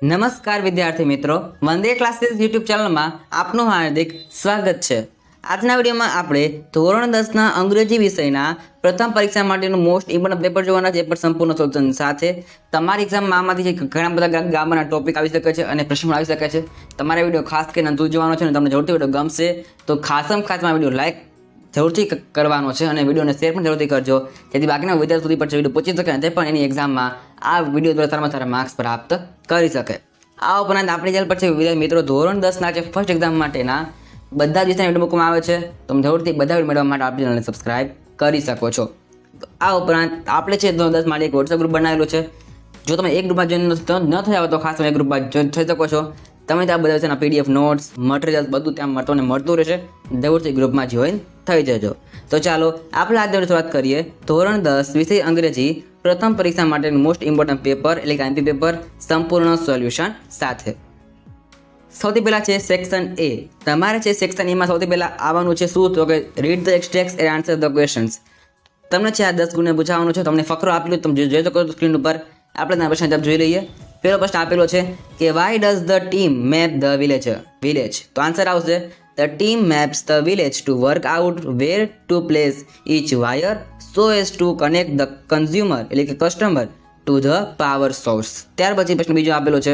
નમસ્કાર વિદ્યાર્થી મિત્રો, વંદે ક્લાસીસ યુટ્યુબ ચેનલમાં આપનું હાર્દિક સ્વાગત છે। આજના વિડીયોમાં આપણે ધોરણ 10ના અંગ્રેજી વિષયના પ્રથમ પરીક્ષા માટેનું મોસ્ટ ઇમ્પોર્ટન્ટ પેપર જોવાના છે, પણ સંપૂર્ણ સોલ્યુશન સાથે। તમારી એક્ઝામમાં આમાંથી ઘણા બધા ગામના ટોપિક આવી શકે છે અને પ્રશ્નો આવી શકે છે। તમારે વિડીયો ખાસ કરીને અંત સુધી જોવાનો છે અને તમને જરૂરથી વિડીયો ગમશે તો ખાસમાં ખાસમાં વિડીયો લાઈક જરૂરથી કરવાનો છે અને વિડીયોને શેર પણ જરૂરથી કરજો, જેથી બાકીના વિદ્યાર્થીઓ સુધી પણ વિડીયો પહોંચી શકે અને તે પણ એની એક્ઝામમાં આ વિડીયો દ્વારા સારામાં સારા માર્ક્સ પ્રાપ્ત કરી શકે। આ ઉપરાંત આપણી ચેનલ પર છે વિદ્યાર્થી મિત્રો ધોરણ 10ના જે ફર્સ્ટ એક્ઝામ માટેના બધા જ વિષયના વિડીયો મૂકવામાં આવે છે, તમે જરૂરથી બધા વિડીયો મેળવવા માટે આપણી ચેનલને સબસ્ક્રાઇબ કરી શકો છો। આ ઉપરાંત આપણે છે ધોરણ 10 માટે એક વોટ્સએપ ગ્રુપ બનાવેલો છે। જો તમે એક ગ્રુપમાં જોઈન ન થયા હોય તો ખાસ તમે એક ગ્રુપમાં જોઈન થઈ શકો છો। તમે ત્યાં બધા વિષયના PDF નોટ્સ મટીરિયલ્સ બધું ત્યાં મળતું રહેશે, જરૂરથી ગ્રુપમાં જોઈન થઈ જજો। તો ચાલો આપણે આજની શરૂઆત કરીએ ધોરણ 10 વિષય અંગ્રેજી પ્રથમ પરીક્ષા માટેનું મોસ્ટ ઇમ્પોર્ટન્ટ પેપર એટલે કે આઈએમપી પેપર સંપૂર્ણ સોલ્યુશન સાથે। સૌથી પહેલા છે સેક્શન એ। તમારે છે સેક્શન એમાં સૌથી પહેલા આવવાનું છે શું તો કે read the extracts and answer the questions. તમને છે આ 10 ગુણને પૂછાવાનું છે, તમને ફકરો આપેલો તમે જોઈ શકો છો સ્ક્રીન ઉપર। આપણે તેના પ્રશ્ન જવાબ જોઈ લઈએ। પહેલો પ્રશ્ન આપેલો છે કે why does the team map the village. તો આન્સર આવશે the team maps the village to work out where to place each wire so as to connect the consumer એટલે કે customer to the power source. ત્યાર પછી પ્રશ્ન બીજો આપેલો છે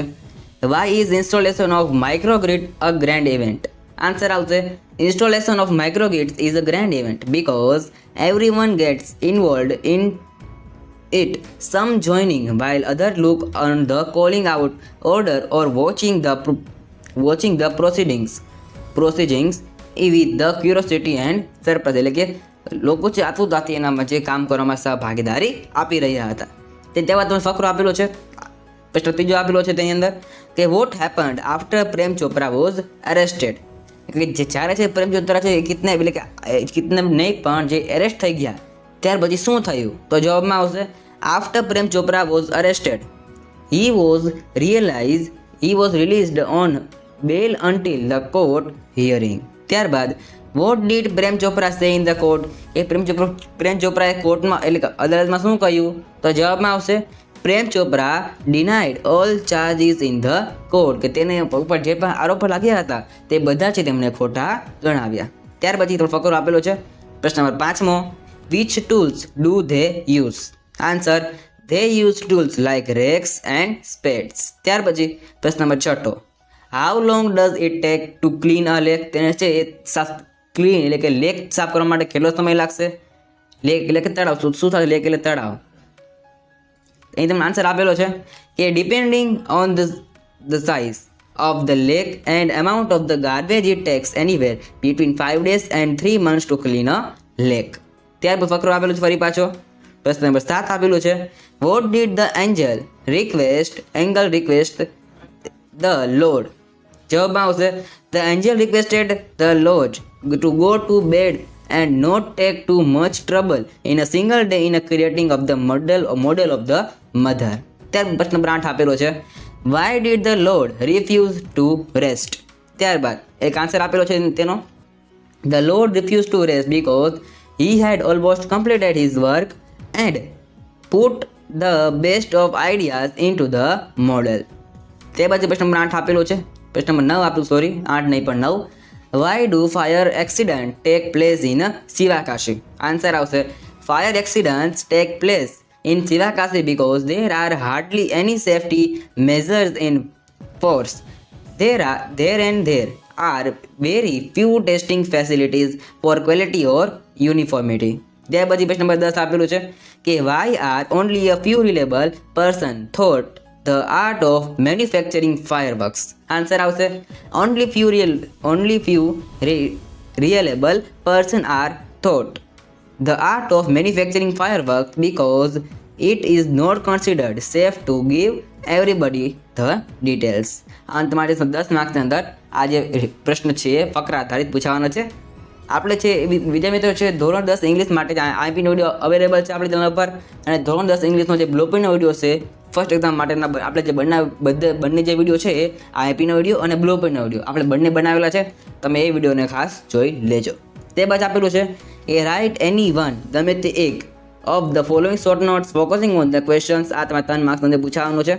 why is installation of microgrid a grand event. Answer આવશે installation of microgrids is a grand event because everyone gets involved in it, some joining while other look on the calling out order or watching the proceedings with the curiosity and surprise એટલે કે લોકો છે આતુરતાથી એનામાં જે કામ કરવામાં સહભાગીદારી આપી રહ્યા હતા। તેવા તમે ફકરો આપેલો છે। પ્રશ્ન ત્રીજો આપેલો છે તેની અંદર કે vote happened after Prem Chopra was arrested. એટલે જે જ્યારે છે પ્રેમ ચોપરા છે કિતને એટલે કે કિતને નહીં પણ જે એરેસ્ટ થઈ ગયા ત્યાર પછી શું થયું તો જવાબમાં આવશે after Prem Chopra was arrested he was released on bail until the court hearing। ત્યારબાદ what did Prem Chopra say in the court એ પ્રેમ ચોપરાએ કોર્ટમાં એટલે કે અદાલતમાં શું કહ્યું તો જવાબમાં આવશે Prem Chopra denied all charges in the court કે તેને ઉપર જે પણ આરોપો લાગ્યા હતા તે બધા છે તેમણે ખોટા ગણાવ્યા। ત્યાર પછી થોડો ફકરો આપેલો છે। પ્રશ્ન નંબર 5મો which tools do they use? Answer they use tools like rakes and spades। ત્યાર પછી પ્રશ્ન number 6 how long does it take to clean a lake? તેને છે ક્લીન એટલે કે લેક સાફ કરવા માટે કેટલો સમય લાગશે? લેક એટલે કે તળાવ, શું થાય લેક એટલે તળાવ। અહીં તમને આન્સર આપેલો છે કે depending on the size of the lake and amount of the garbage it takes anywhere between 5 days and 3 months to clean a lake। ત્યાર પછી ફકરો આપેલો છે ફરી પાછો। પ્રશ્ન નંબર 7 આપેલું છે what did the angel request the Lord? જવાબમાં આવશે the angel requested the Lord to go to bed and not take too much trouble in a single day in a creating of the model of the mother। ત્યાર પ્રશ્ન number 8 આપેલો છે why did the Lord refuse to rest? ત્યારબાદ એક answer આપેલો છે તેનો the Lord refused to rest because he had almost completed his work and put the best of ideas into the model। તે બાદ પ્રશ્ન નંબર 8 આપેલો છે। પ્રશ્ન નંબર 9 આપેલું 8 નહીં પણ 9 why do fire accident take place in Sivakasi? Answer આવશે fire accidents take place in Sivakasi because there are hardly any safety measures in force. There are very few testing facilities for quality or uniformity। ત્યાર પછી પ્રશ્ન number 10 આપેલું છે કે why are only a few reliable person taught the art of manufacturing fireworks? Answer આવશે only few reliable person are taught the art of manufacturing fireworks because it is not considered safe to give everybody the details। અંત માટે 10 માર્ક્સની અંદર આ જે પ્રશ્ન છે એ ફકરા આધારિત પૂછાવાનો છે। આપણે છે બીજા મિત્રો છે ધોરણ 10 ઇંગ્લિશ માટે આઈપીનો વિડીયો અવેલેબલ છે આપણી ચેનલ પર અને ધોરણ 10 ઇંગ્લિશનો જે બ્લુપ્રિન્ટનો વિડીયો છે ફર્સ્ટ એક્ઝામ માટેના આપણે જે બંને જે વિડીયો છે એ આઈપીનો વિડીયો અને બ્લુપ્રિન્ટનો વિડીયો આપણે બંને બનાવેલા છે, તમે એ વિડીયોને ખાસ જોઈ લેજો। તે બાદ આપેલું છે એ રાઇટ એની વન ગમે તે એક of the following short notes focusing on the questions. આ તમારે 3 માર્ક્સ અંદર પૂછાવાનું છે।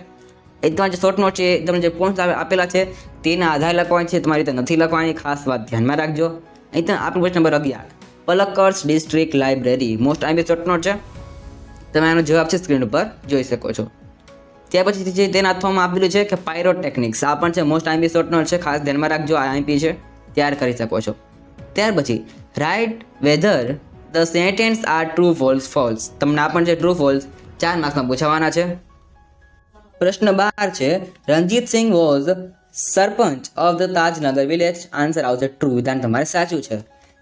એ તમારે જે શોર્ટ નોટ છે એ તમને જે પોઈન્ટ આપેલા છે તેના આધારે લખવાની છે, તમારી રીતે નથી લખવાની, ખાસ વાત ધ્યાનમાં રાખજો. અહીં તમે આપણું question number 11, Palakkad district library most IMP short note છે. તમે આનો જવાબ છે સ્ક્રીન ઉપર જોઈ શકો છો. ત્યાર પછી જે તેના હાથમાં આપેલું છે કે પાયરોટેકનિક્સ, આ પણ છે મોસ્ટ આઈએમપી શોર્ટ નોટ છે, ખાસ ધ્યાનમાં રાખજો, આ આઈએમપી છે, તૈયાર કરી શકો છો. ત્યાર પછી write whether the sentence are true false, તમને આ પણ છે ટ્રુ ફોલ્સ 4 માર્ક્સમાં પૂછાવાના છે. પ્રશ્ન 12 છે Ranjit Singh was sarpanch of the Tajnagar village, answer આવશે ટ્રુ, વિધાન તમારે સાચું છે.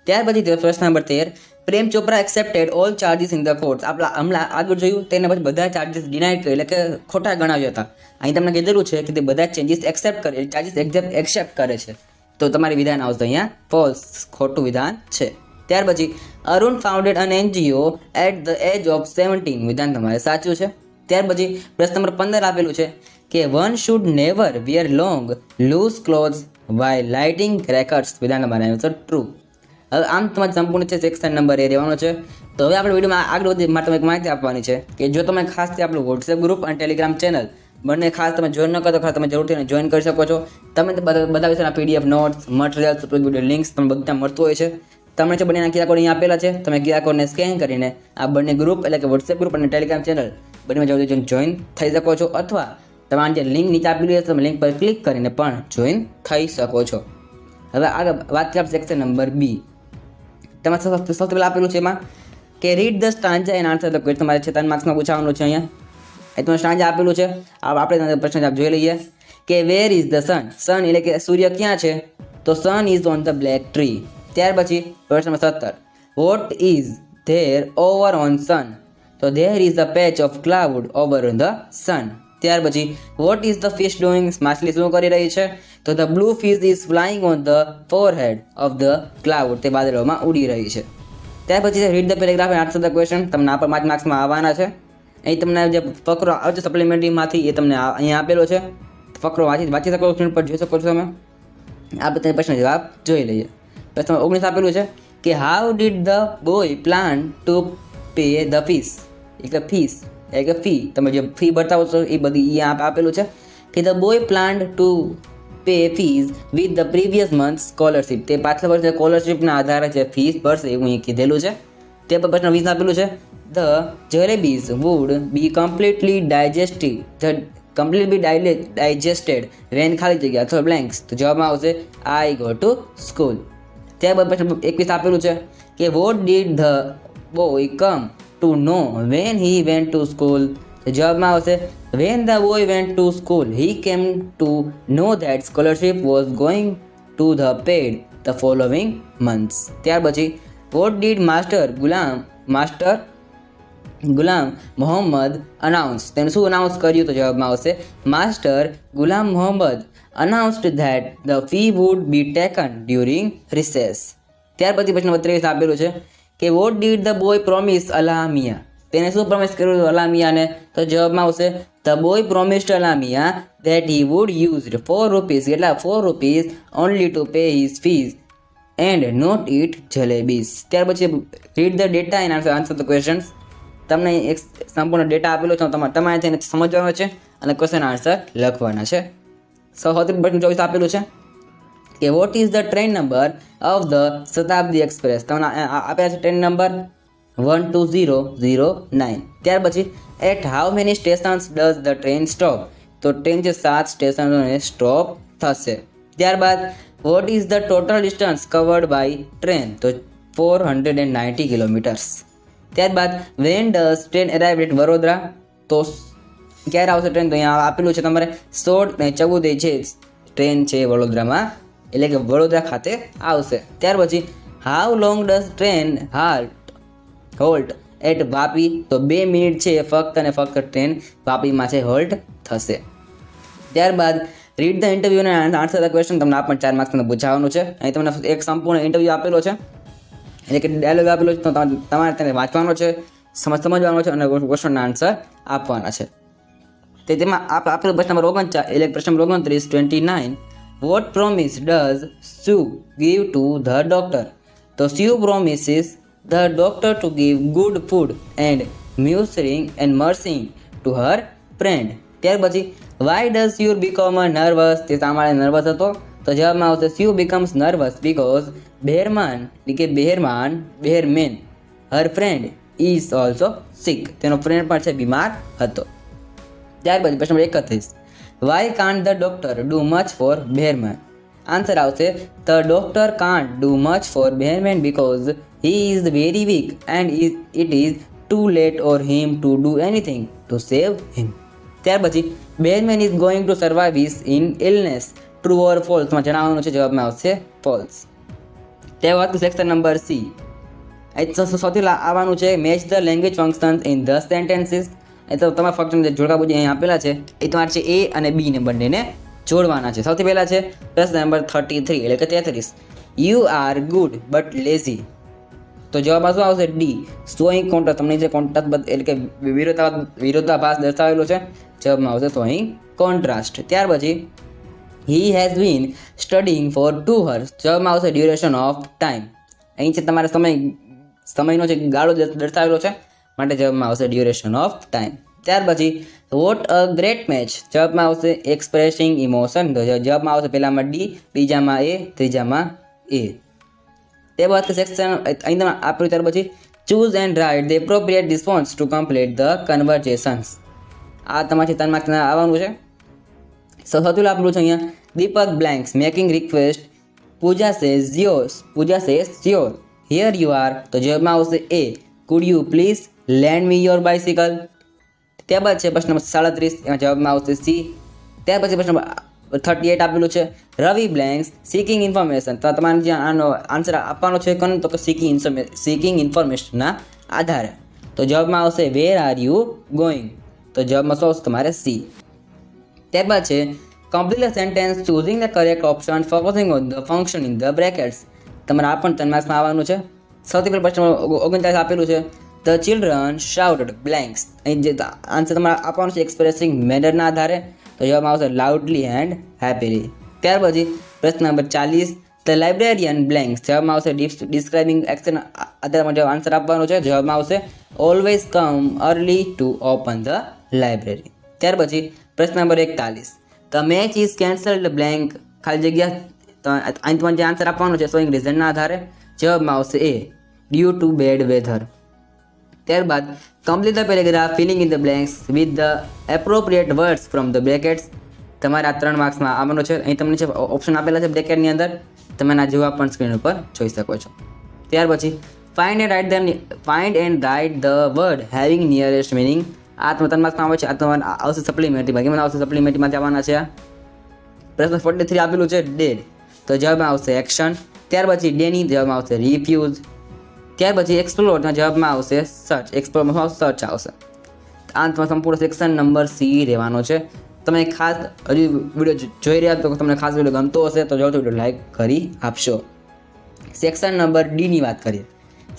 ત્યાર પછી પ્રશ્ન નંબર 13, Prem Chopra accepted all charges in the court, આપણે હમણાં આગળ જોયું તેને પછી બધા ચાર્જીસ ડિનાઇડ કરી, એટલે કે ખોટા ગણાવ્યા હતા. અહીં તમને કીધેલું છે કે તે બધા ચેન્જીસ એક્સેપ્ટ કરે, ચાર્જીસ એક્સેપ્ટ કરે છે, તો તમારી વિધાન આવશે અહીંયા ફોલ્સ, ખોટું વિધાન છે. ત્યાર પછી Arun founded an NGO at the age of 17, વિધાન તમારે સાચું છે. ત્યાર પછી પ્રશ્ન નંબર 15 આપેલું છે કે one should never wear long loose clothes while lighting crackers, વિધાન તમારે આન્સર ટ્રુ. હવે આમ તમારે સંપૂર્ણ છે સેક્શન નંબર એ રહેવાનો છે. તો હવે આપણે વિડીયોમાં આગળ વધી માટે તમે એક માહિતી આપવાની છે કે જો તમે ખાસ આપણું વોટ્સએપ ગ્રુપ અને ટેલિગ્રામ ચેનલ બંને ખાસ તમે જોઈન ન કરો તો ખાસ તમે જરૂરથી જોઈન કરી શકો છો. તમે બધા વિષયના PDF notes, materials, video links તમને બધું ત્યાં મળતું હોય છે. તમને છે બંનેના QR કોડ અહીંયા આપેલા છે, તમે QR કોડને સ્કેન કરીને આ બંને ગ્રુપ એટલે કે વોટ્સએપ ગ્રુપ અને ટેલિગ્રામ ચેનલ બંનેમાં જલ્દી જોઈન થઈ શકો છો, અથવા તમારી જે લિંક નીચે આપેલી છે તમે લિંક પર ક્લિક કરીને પણ જોઈન થઈ શકો છો. હવે આગળ વાત કરીએ સેક્શન નંબર B. તમારે સૌથી પહેલાં આપેલું છે એમાં કે read the stanza and answer the question, તમારે છે 3 માર્ક્સમાં પૂછાવાનું છે. અહીંયા એ તમને સ્ટાન્જા આપેલું છે, આપણે પ્રશ્ન જવાબ જોઈ લઈએ કે વેર ઇઝ ધ સન, સન એટલે કે સૂર્ય ક્યાં છે, તો sun is on the black tree. ત્યાર પછી પ્રશ્ન નંબર 17, what is there over on sun, તો there is a patch of cloud over on the sun. ત્યાર પછી what is the fish doing, માછલી શું કરી રહી છે, તો the blue fish is flying on the forehead of the cloud, તે વાદળોમાં ઉડી રહી છે. ત્યાર પછી read the paragraph and answer the question, તમને આ પણ 5 માર્ક્સમાં આવવાના છે. અહીં તમને જે ફકરો આવશે સપ્લિમેન્ટરીમાંથી એ તમને અહીંયા આપેલો છે, ફકરો વાંચી શકો, સ્ક્રીન પર જોઈ શકો છો તમે. આ બધા પ્રશ્ન જવાબ જોઈ લઈએ. પ્રશ્ન 19 આપેલું છે કે how did the boy plan to pay the fees, એટલે ફીસ એટલે કે ફી, તમે જે ફી બતાવો છો એ બધી અહીંયા આપેલું છે કે the boy plan to pay fees with the previous month scholarship, તે પાછલા વર્ષે સ્કોલરશીપના આધારે જે ફીસ ભરશે એવું અહીં કીધેલું છે. તે પર પ્રશ્ન 20 આપેલું છે the jalebis would be completely digested when, ખાલી જગ્યા અથવા બ્લેન્ક્સ, તો જવાબમાં આવશે આઈ ગો ટુ સ્કૂલ. ત્યારબાદ પ્રશ્ન 21 આપેલું છે કે what did the boy come to know when he went to school, તો જવાબમાં આવશે when the boy went to school he came to know that scholarship was going to the paid the following months. ત્યાર પછી what did master Ghulam Mohammad announce, તેને શું announce કર્યું, તો જવાબમાં આવશે master Ghulam Mohammad announced that the fee would be taken during recess. ત્યાર પછી પ્રશ્ન 23 આપેલું છે કે what did the boy promise અલામિયા, તેને શું પ્રોમિસ કર્યું અલામિયાને, તો જવાબમાં આવશે the boy promised અલામિયા that he would use 4 rupees, કેટલા 4 rupees only to pay his fees and not eat jalebis. ત્યાર પછી read the data and answer the questions, તમને એક સંપૂર્ણ ડેટા આપેલો છે, તમારે તેને સમજવાનો છે અને ક્વેશ્ચન આન્સર લખવાના છે. સૌથી પ્રશ્ન 24 આપેલું છે કે what is the train number of the Shatabdi express, તમને આપ્યા છે ટ્રેન નંબર 12009. ત્યાર પછી at how many stations does the train stop, તો ટ્રેન છે 7 સ્ટેશનોને સ્ટોપ થશે. ત્યારબાદ what is the total distance covered by train, તો 490 કિલોમીટર્સ. ત્યારબાદ when does train arrive at Vadodara, તો ક્યારે આવશે ટ્રેન, તો અહીંયા આપેલું છે તમારે 16 અને 14 છે ટ્રેન છે વડોદરામાં, એટલે કે વડોદરા ખાતે આવશે. ત્યાર પછી how long does train halt at Vapi, તો 2 મિનિટ છે ફક્ત અને ફક્ત ટ્રેન વાપીમાં છે હોલ્ટ થશે. ત્યારબાદ રીડ ધ ઇન્ટરવ્યુ અને આન્સર ધ ક્વેશ્ચન, તમને આ પણ 4 માર્ક્સ પૂછાવાનું છે. અહીં તમને એક સંપૂર્ણ ઇન્ટરવ્યુ આપેલો છે, એટલે કે ડાયલોગ આપેલો છે, તો તમારે તેને વાંચવાનો છે, સમજવાનો છે અને ક્વેશ્ચનના આન્સર આપવાના છે. તેમાં આપેલો પ્રશ્ન નંબર 39 એટલે પ્રશ્ન નંબર 29 what promise does Sue give to the doctor, તો Sue promises the doctor to give good food and nursing and nursing to her friend. ત્યાર પછી why does Sue become nervous, તે શા માટે નર્વસ હતો? તો જવાબમાં આવશે Sue becomes nervous because Behrman her friend is also sick, તેનો ફ્રેન્ડ પણ છે બીમાર હતો. ત્યાર પછી પ્રશ્ન નંબર 31, why can't the doctor do much for Behrman? Answer આવશે the doctor can't do much for Behrman because he is very weak and it is too late or him to do anything to save him. ત્યાર પછી Behrman is going to survive his in illness, true or false માં જણાવવાનું છે. જવાબમાં આવશે false. ત્યારબાદ section number C, સૌથી આવવાનું છે match the language functions in the sentences. એ તો તમારા ફંક્શન જે જોડકા અહીં આપેલા છે એ તમારે છે એ અને બી ને બંનેને જોડવાના છે. સૌથી પહેલા છે પ્રશ્ન નંબર 33 એટલે કે 33, you are good but lazy. તો જવાબમાં શું આવશે? D, showing contrast. તમને જે કોન્ટ્રાસ્ટ એટલે કે વિરોધાભાસ દર્શાવેલો છે, જવાબમાં આવશે શોઈંગ કોન્ટ્રાસ્ટ. ત્યાર પછી he has been studying for 2 hours. જવાબમાં આવશે ડ્યુરેશન ઓફ ટાઈમ. અહીં છે તમારે સમયનો જે ગાળો દર્શાવેલો છે, માટે જવાબમાં આવશે ડ્યુરેશન ઓફ ટાઈમ. ત્યાર પછી વોટ અ ગ્રેટ મેચ. જવાબમાં આવશે એક્સપ્રેસિંગ ઇમોશન. જવાબમાં આવશે પહેલામાં ડી, બીજામાં એ, ત્રીજામાં એ. તે બાદ સેક્શન અહીં તમે આપ્યું. ત્યાર પછી choose and write the appropriate response to complete the conversations. આ તમારી 3 માર્ક્સના આવવાનું છે. સૌથી આપેલું છે અહીંયા Deepak blanks making request, Pooja says your here you are. તો જવાબમાં આવશે એ, could you please lend me your bicycle. ત્યારબાદ છે પ્રશ્ન નંબર 37, એમાં જવાબમાં આવશે સી. ત્યાર પછી પ્રશ્ન નંબર 38 આપેલું છે રવિ બ્લેન્ક્સ સીકિંગ ઇન્ફોર્મેશન. તો તમારે જ્યાં આનો આન્સર આપવાનો છે કોને? તો સીકિંગ ઇન્ફોર્મેશનના આધારે. તો જવાબમાં આવશે વેર આર યુ ગોઈંગ. તો જવાબમાં શું આવશે તમારે સી. ત્યારબાદ છે complete the sentence choosing the correct option focusing on the function in the brackets. તમારે આ પણ 3 માર્ક્સમાં આવવાનું છે. સૌથી પહેલા પ્રશ્ન 39 આપેલું છે ધ ચિલ્ડ્રન શાઉટેડ બ્લેન્ક્સ. અહીં જે આન્સર તમારે આપવાનું છે એક્સપ્રેસિંગ મેનરના આધારે. તો જવાબમાં આવશે લાઉડલી એન્ડ હેપીલી. ત્યાર પછી પ્રશ્ન નંબર 40, ધ લાઇબ્રેરિયન બ્લેન્ક્સ. જવાબમાં આવશે ડિસ્ક્રાઇબિંગ એક્શન આધારમાં જવાબ આન્સર આપવાનો છે. જવાબમાં આવશે always come early to open the library. ત્યાર પછી પ્રશ્ન નંબર 41, the match is cancelled blank ખાલી જગ્યા. તો અહીં તમારે જે આન્સર આપવાનો છે શોઈંગ રીઝનના આધારે. જવાબમાં આવશે એ, ડ્યુ ટુ બેડ વેધર. ત્યારબાદ complete the paragraph filling in the blanks with the appropriate words from the brackets. તમારે આ 3 માર્ક્સમાં આવવાનો છે. અહીં તમને છે ઓપ્શન આપેલા છે બ્રેકેટની અંદર, તમે આ જવાબ પણ સ્ક્રીન ઉપર જોઈ શકો છો. ત્યાર પછી find and write the word having nearest meaning. આ તમે 3 માર્ક્સમાં આવે છે. આ તમારે આવશે સપ્લિમેન્ટરીમાં. કેમાં આવશે? સપ્લિમેન્ટરીમાં જવાના છે. પ્રશ્ન 43 આપેલું છે ડેડ. તો જવાબમાં આવશે એક્શન. ત્યાર પછી ડેની જવાબમાં આવશે રિફ્યુઝ. ત્યાર પછી એક્સપ્લોર જવાબમાં આવશે સર્ચ. એક્સપ્લોરમાં સર્ચ આવશે. આ તમારે સંપૂર્ણ સેક્શન નંબર સી રહેવાનો છે. તમે ખાસ હજી વિડીયો જોઈ રહ્યા તો તમને ખાસ વિડીયો ગમતો હશે તો જો તો વિડીયો લાઈક કરી આપશો. સેક્શન નંબર ડીની વાત કરીએ.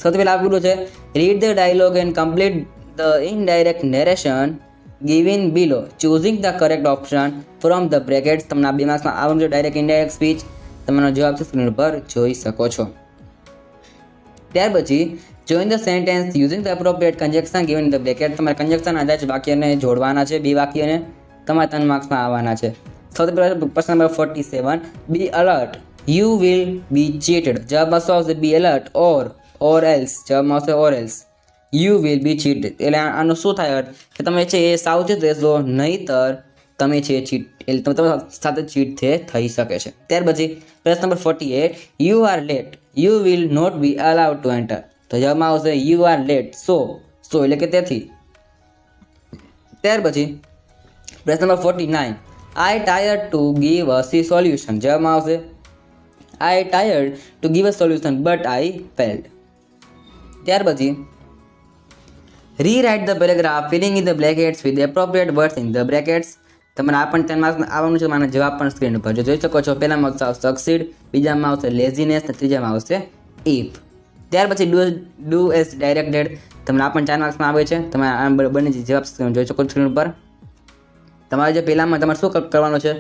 સૌથી પહેલાં આપેલું છે read the dialogue and complete the indirect narration given below choosing the correct option from the brackets. તમને આ 2 માર્ક્સમાં આવવાનું છે ડાયરેક્ટ ઇનડાયરેક્ટ સ્પીચ. તમારો જવાબ છે સ્ક્રીન પર જોઈ શકો છો. ત્યાર પછી join the sentence using the appropriate conjunction given in the bracket. તમારે કન્જક્શન આધારે વાક્યને જોડવાના છે. 2 વાક્યને તમારે 3 માર્ક્સમાં આવવાના છે. સૌથી પહેલાં પ્રશ્ન નંબર 47, be alert you will be cheated. જવાબમાં શું આવશે? Be alert or else. જવાબમાં આવશે or else you will be cheated. એટલે આનો શું થાય અર્થ કે તમે છે એ સાવચેત રહેશો, નહીંતર તમે છે ચીટ એટલે તમારી સાથે ચીટ થઈ શકે છે. ત્યાર પછી પ્રશ્ન નંબર 48, you are late you will not be allowed to enter. તો જવાબમાં આવશે યુ આર લેટ સો એટલે કે તેથી. ત્યાર પછી પ્રશ્ન number 49, I tired to give a solution. જવાબમાં આવશે I tired to give a solution but I failed. ત્યાર પછી rewrite the paragraph filling in the brackets with appropriate words in the brackets. તમારે આ પણ 10 માર્ક્સ આવવાનું છે. મારા જવાબ પણ સ્ક્રીન ઉપર જોઈ શકો છો. પહેલામાં આવશે સક્સીડ, બીજામાં આવશે લેઝીનેસ અને ત્રીજામાં આવશે ઇફ. ત્યાર પછી ડુ એઝ ડાયરેક્ટેડ. તમને આ પણ 4 માર્ક્સમાં આવે છે. તમે આ બંને જવાબ જોઈ શકો છો સ્ક્રીન ઉપર. તમારે જે પહેલામાં તમારે શું કરવાનું છે?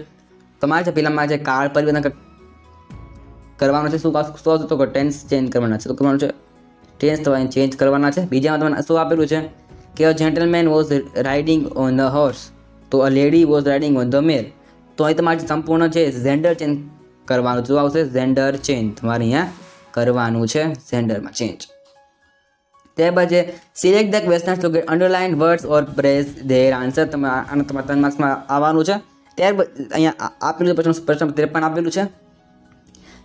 તમારે જે પહેલામાં જે કાળ પરિવર્તન કરવાનું છે. શું તો ટેન્સ ચેન્જ કરવાના છે. તો કરવાનું છે ટેન્સ તમારે ચેન્જ કરવાના છે. બીજામાં તમને શું આપેલું છે કે a gentleman was riding on the horse. તો a lady was riding on the mare. તો અહીં તમારે સંપૂર્ણ છે જેન્ડર ચેન્જ કરવાનું. શું આવશે? જેન્ડર ચેન્જ તમારે અહીંયા કરવાનું છે, જેન્ડરમાં ચેન્જ. ત્યારબાદ છે select the questions to gate underline words or press their answer. તમે આને તમારે 3 માર્ક્સમાં આવવાનું છે. ત્યારબાદ અહીંયા આપેલું પ્રશ્ન 53 આપેલું છે.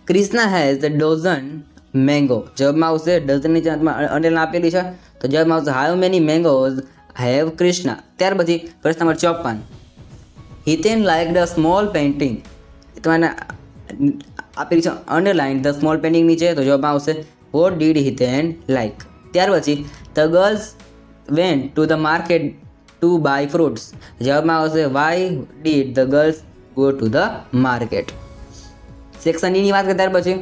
Krishna has the dozen mango. જવાબમાં આવશે ડઝનની જગ્યાએ અંડરલાઇન આપેલી છે, તો જવાબમાં આવશે how many mangoes have Krishna. ત્યાર પછી પ્રશ્ન number 54. Hiten like the small painting. તમારે આપેલી છે અંડરલાઇન ધ સ્મોલ પેઇન્ટિંગની છે, તો જવાબમાં આવશે વોટ ડીડ હિતેન લાઇક. ત્યાર પછી the girls went to the market to buy fruits. જવાબમાં આવશે why did the girls go to the market. Section ની વાત કરીએ ત્યાર પછી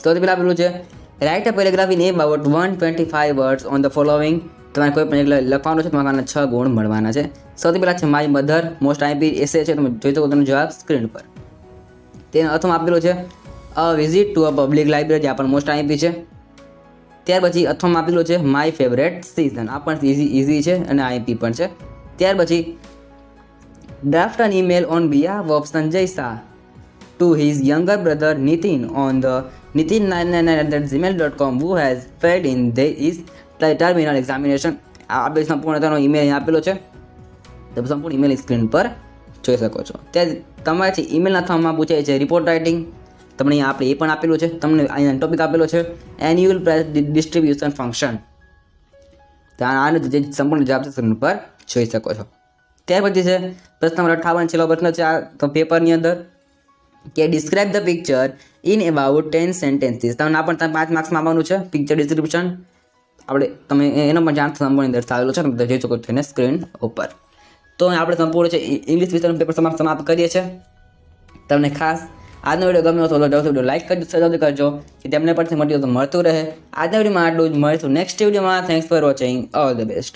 સૌથી પહેલાં આપેલું છે write a paragraph in about 125 words on the following. તમારે કોઈ પણ એક લખવાનું છે, તમારે 6 ગુણ મળવાના છે. સૌથી પહેલાં છે માય મધર, મોસ્ટ આઈપી એસે છે, તમે જોઈ શકો તેનો જવાબ સ્ક્રીન પર. તેનો અર્થમાં આપેલું છે a visit to a public library, આ પણ મોસ્ટ આઈપી છે. ત્યાર પછી અથવામાં આપેલું છે માય ફેવરેટ સિઝન, આ પણ ઇઝી છે અને આઈપી પણ છે. ત્યાર પછી draft an email on behalf of Sanjay Shah to his younger brother Nitin on the nitin999@gmail.com who has failed in his terminal examination. આ બે સંપૂર્ણતાનો ઈમેલ આપેલો છે, તમે સંપૂર્ણ ઈમેલ સ્ક્રીન પર જોઈ શકો છો. ત્યાં તમારે ઈમેલના થવામાં પૂછાય છે રિપોર્ટ રાઇટિંગ. તમને અહીંયા આપણે એ પણ આપેલું છે. તમને અહીંયા ટોપિક આપેલો છે એન્યુઅલ પ્રાઇસ ડિસ્ટ્રીબ્યુશન ફંક્શન. આનો જે સંપૂર્ણ જવાબ છે સ્ક્રીન પર જોઈ શકો છો. ત્યાર પછી છે પ્રશ્ન નંબર 58, છેલ્લો પ્રશ્ન છે આ તો પેપરની અંદર કે describe the picture in about 10 sentences. તમને આ પણ 5 માર્ક્સમાં આવવાનું છે. પિક્ચર ડિસ્ક્રિપ્શન આપણે તમે એનો પણ જાણ સંપૂર્ણ દર્શાવેલો છે, તમે જોઈ શકો છો એને સ્ક્રીન ઉપર. તો આપણે સંપૂર્ણ છે ઇંગ્લિશ વિષયનું પેપર સમાપ્ત કરીએ છીએ. તમને ખાસ આજનો વિડીયો ગમ્યો તો વિડીયો લાઈક કરજો, સબસ્ક્રાઇબ કરજો કે તેમને પરથી મટીરિયલ તો મળતું રહે. આજના વિડીયોમાં આટલું જ. મળીશું નેક્સ્ટ વિડીયોમાં. Thanks for watching. All the best.